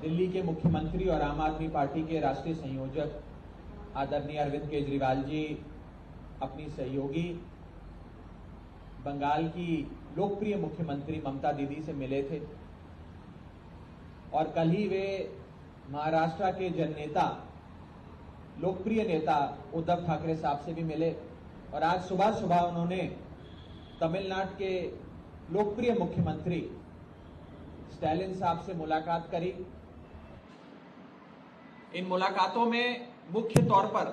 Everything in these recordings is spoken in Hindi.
दिल्ली के मुख्यमंत्री और आम आदमी पार्टी के राष्ट्रीय संयोजक आदरणीय अरविंद केजरीवाल जी अपनी सहयोगी बंगाल की लोकप्रिय मुख्यमंत्री ममता दीदी से मिले थे और कल ही वे महाराष्ट्र के जननेता लोकप्रिय नेता उद्धव ठाकरे साहब से भी मिले और आज सुबह सुबह उन्होंने तमिलनाडु के लोकप्रिय मुख्यमंत्री स्टैलिन साहब से मुलाकात करी। इन मुलाकातों में मुख्य तौर पर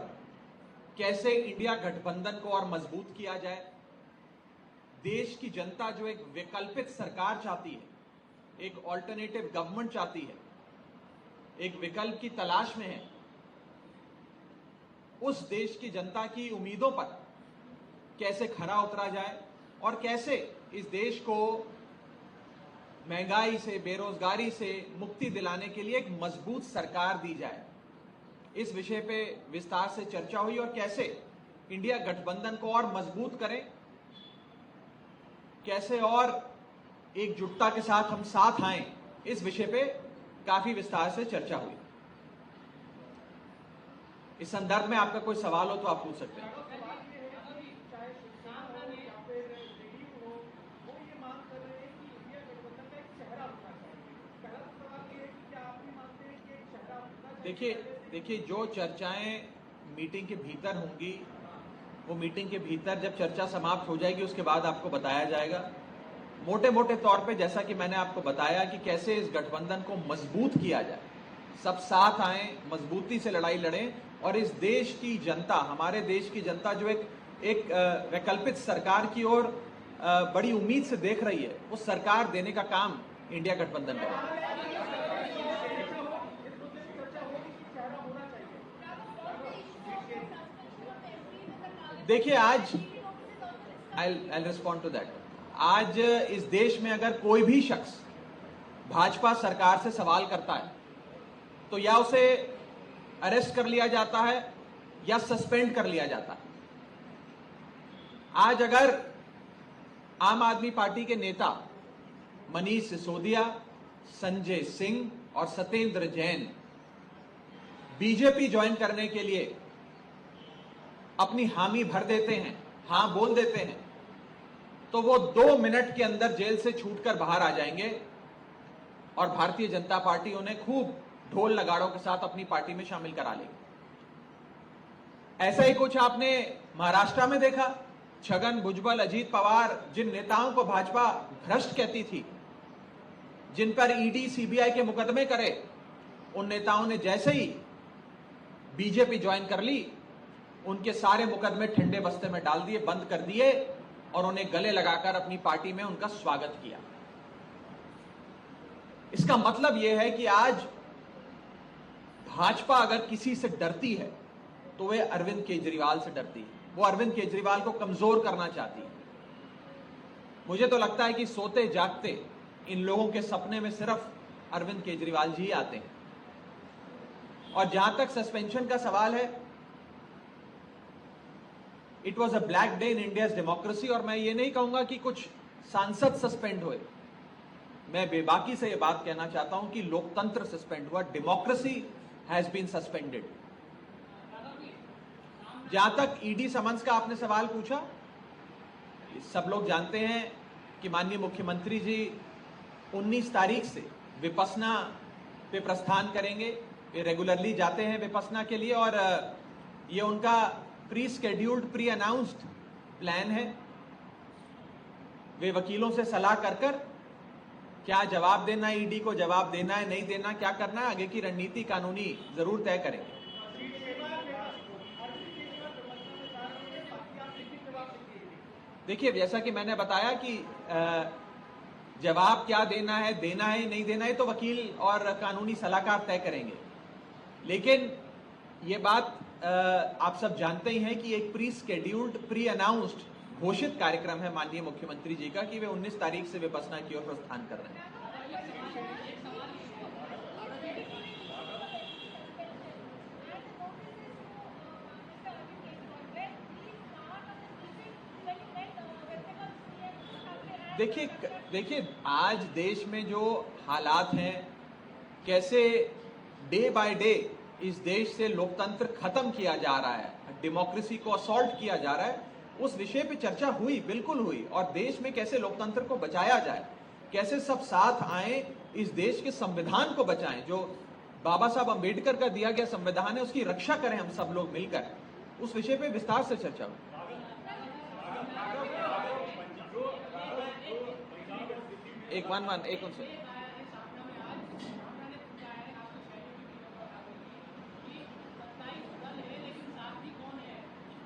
कैसे इंडिया गठबंधन को और मजबूत किया जाए, देश की जनता जो एक वैकल्पिक सरकार चाहती है, एक ऑल्टरनेटिव गवर्नमेंट चाहती है, एक विकल्प की तलाश में है, उस देश की जनता की उम्मीदों पर कैसे खरा उतरा जाए और कैसे इस देश को महंगाई से, बेरोजगारी से मुक्ति दिलाने के लिए एक मजबूत सरकार दी जाए। इस विषय पे विस्तार से चर्चा हुई और कैसे इंडिया गठबंधन को और मजबूत करें, कैसे और एकजुटता के साथ हम साथ आएं, इस विषय पे काफी विस्तार से चर्चा हुई। इस संदर्भ में आपका कोई सवाल हो तो आप पूछ सकते हैं। देखिए जो चर्चाएं मीटिंग के भीतर होंगी, वो मीटिंग के भीतर जब चर्चा समाप्त हो जाएगी उसके बाद आपको बताया जाएगा। मोटे मोटे तौर पे जैसा कि मैंने आपको बताया कि कैसे इस गठबंधन को मजबूत किया जाए, सब साथ आएं, मजबूती से लड़ाई लड़ें और इस देश की जनता, हमारे देश की जनता जो एक वैकल्पिक सरकार की ओर बड़ी उम्मीद से देख रही है, उस सरकार देने का काम इंडिया गठबंधन करेगा। देखिए आज आई रिस्पॉन्ड टू दैट। आज इस देश में अगर कोई भी शख्स भाजपा सरकार से सवाल करता है तो या उसे अरेस्ट कर लिया जाता है या सस्पेंड कर लिया जाता है। आज अगर आम आदमी पार्टी के नेता मनीष सिसोदिया, संजय सिंह और सत्येंद्र जैन बीजेपी ज्वाइन करने के लिए अपनी हामी भर देते हैं, हां बोल देते हैं, तो वो 2 मिनट के अंदर जेल से छूटकर बाहर आ जाएंगे और भारतीय जनता पार्टी उन्हें खूब ढोल नगाड़ों के साथ अपनी पार्टी में शामिल करा लेगी। ऐसा ही कुछ आपने महाराष्ट्र में देखा। छगन भुजबल, अजीत पवार, जिन नेताओं को भाजपा भ्रष्ट कहती थी, जिन पर ईडी सीबीआई के मुकदमे करे, उन नेताओं ने जैसे ही बीजेपी ज्वाइन कर ली, उनके सारे मुकदमे ठंडे बस्ते में डाल दिए, बंद कर दिए और उन्हें गले लगाकर अपनी पार्टी में उनका स्वागत किया। इसका मतलब यह है कि आज भाजपा अगर किसी से डरती है तो वह अरविंद केजरीवाल से डरती है। वो अरविंद केजरीवाल को कमजोर करना चाहती है। मुझे तो लगता है कि सोते जागते इन लोगों के सपने में सिर्फ अरविंद केजरीवाल जी आते हैं। और जहां तक सस्पेंशन का सवाल है, it was a black day in India's democracy. और मैं ये नहीं कहूंगा कि कुछ सांसद सस्पेंड हुए, मैं बेबाकी से यह बात कहना चाहता हूं कि लोकतंत्र सस्पेंड हुआ, डेमोक्रेसी हैज बीन सस्पेंडेड। जहां तक ईडी समन्स का आपने सवाल पूछा, सब लोग जानते हैं कि माननीय मुख्यमंत्री जी 19 तारीख से विपस्सना पे प्रस्थान करेंगे। वे रेगुलरली जाते हैं विपस्सना के लिए और ये उनका pre scheduled, pre announced plan है। वे वकीलों से सलाह कर क्या जवाब देना है, ईडी को जवाब देना है, नहीं देना, क्या करना है, आगे की रणनीति कानूनी जरूर तय करेंगे। देखिए जैसा कि मैंने बताया कि जवाब क्या देना है, नहीं देना है, तो वकील और कानूनी सलाहकार तय करेंगे। लेकिन ये बात आप सब जानते ही हैं कि एक प्री स्केड्यूल्ड, प्री अनाउंस्ड घोषित कार्यक्रम है माननीय मुख्यमंत्री जी का कि वे 19 तारीख से विपस्सना की ओर प्रस्थान कर रहे हैं। देखिए आज देश में जो हालात हैं कैसे डे बाय डे इस देश से लोकतंत्र खत्म किया जा रहा है, डेमोक्रेसी को असॉल्ट किया जा रहा है, उस विषय पे चर्चा हुई, बिल्कुल हुई। और देश में कैसे लोकतंत्र को बचाया जाए, कैसे सब साथ आए, इस देश के संविधान को बचाएं, जो बाबा साहब अंबेडकर का दिया गया संविधान है, उसकी रक्षा करें हम सब लोग मिलकर। उस विषय पे विस्तार से चर्चा हुई। एक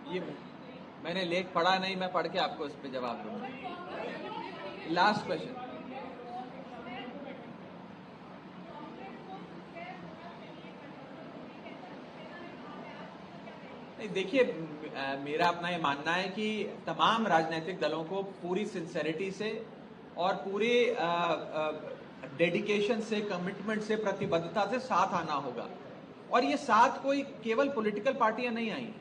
ये मैंने लेख पढ़ा नहीं, मैं पढ़ के आपको इस पे जवाब दूंगा। Last question. नहीं, देखिए, मेरा अपना ये मानना है कि तमाम राजनीतिक दलों को पूरी सिंसेरिटी से और पूरे डेडिकेशन से, कमिटमेंट से, प्रतिबद्धता से साथ आना होगा। और ये साथ कोई केवल पॉलिटिकल पार्टियां नहीं आई,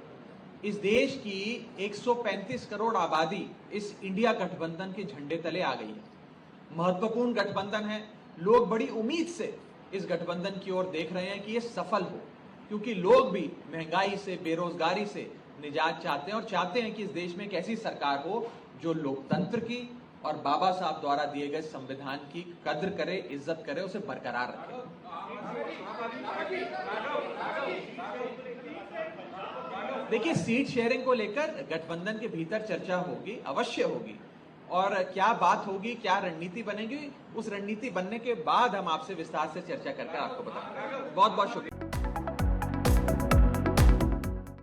इस देश की 135 करोड़ आबादी इस इंडिया गठबंधन के झंडे तले आ गई है। महत्वपूर्ण गठबंधन है। लोग बड़ी उम्मीद से इस गठबंधन की ओर देख रहे हैं कि ये सफल हो, क्योंकि लोग भी महंगाई से, बेरोजगारी से निजात चाहते हैं और चाहते हैं कि इस देश में एक ऐसी सरकार हो जो लोकतंत्र की और बाबा साहब द्वारा दिए गए संविधान की कद्र करे, इज्जत करे, उसे बरकरार रखे। देखिए, सीट शेयरिंग को लेकर गठबंधन के भीतर चर्चा होगी, अवश्य होगी, और क्या बात होगी, क्या रणनीति बनेगी, उस रणनीति बनने के बाद हम आपसे विस्तार से चर्चा करके आपको बताएंगे। बहुत बहुत शुक्रिया।